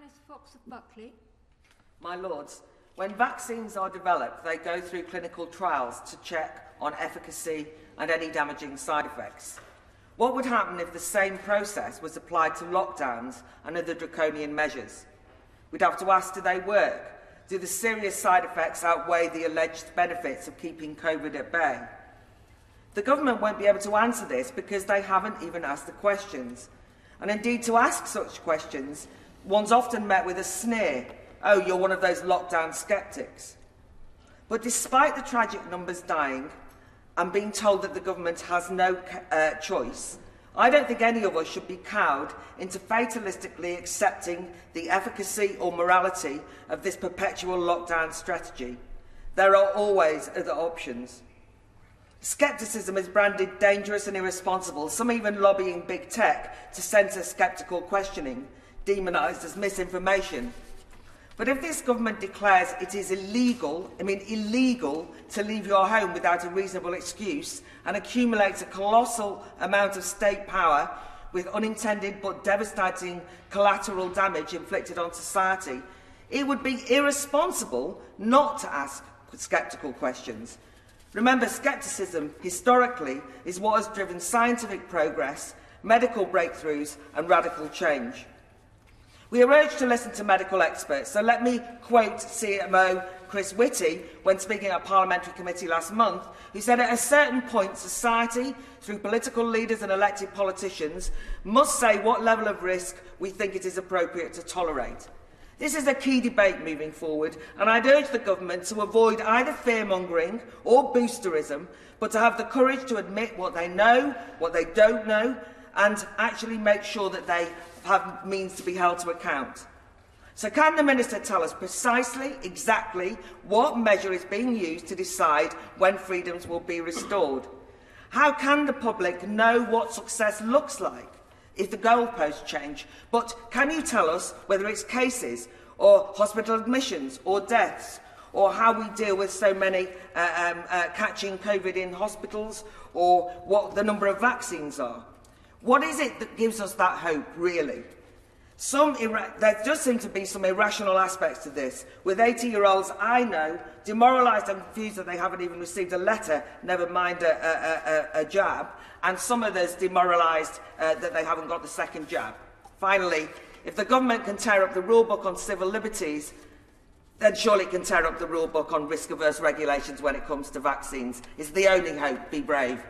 Baroness Fox of Buckley. My Lords, when vaccines are developed, they go through clinical trials to check on efficacy and any damaging side effects. What would happen if the same process was applied to lockdowns and other draconian measures? We'd have to ask, do they work? Do the serious side effects outweigh the alleged benefits of keeping COVID at bay? The government won't be able to answer this because they haven't even asked the questions. And indeed, to ask such questions, one's often met with a sneer. Oh, you're one of those lockdown sceptics. But despite the tragic numbers dying and being told that the government has no choice, I don't think any of us should be cowed into fatalistically accepting the efficacy or morality of this perpetual lockdown strategy. There are always other options. Scepticism is branded dangerous and irresponsible, some even lobbying big tech to censor sceptical questioning, demonised as misinformation. But if this government declares it is illegal to leave your home without a reasonable excuse and accumulates a colossal amount of state power with unintended but devastating collateral damage inflicted on society, it would be irresponsible not to ask sceptical questions. Remember, scepticism, historically, is what has driven scientific progress, medical breakthroughs and radical change. We are urged to listen to medical experts, so let me quote CMO Chris Whitty when speaking at a parliamentary committee last month, who said at a certain point society, through political leaders and elected politicians, must say what level of risk we think it is appropriate to tolerate. This is a key debate moving forward, and I'd urge the government to avoid either fear-mongering or boosterism, but to have the courage to admit what they know, what they don't know, and actually make sure that they have means to be held to account. So can the Minister tell us precisely, exactly, what measure is being used to decide when freedoms will be restored? How can the public know what success looks like if the goalposts change? But can you tell us whether it's cases or hospital admissions or deaths, or how we deal with so many catching COVID in hospitals, or what the number of vaccines are? What is it that gives us that hope, really? There does seem to be some irrational aspects to this, with 80-year-olds I know demoralised and confused that they haven't even received a letter, never mind a jab, and some others demoralised that they haven't got the second jab. Finally, if the government can tear up the rulebook on civil liberties, then surely it can tear up the rulebook on risk-averse regulations when it comes to vaccines. It's the only hope. Be brave.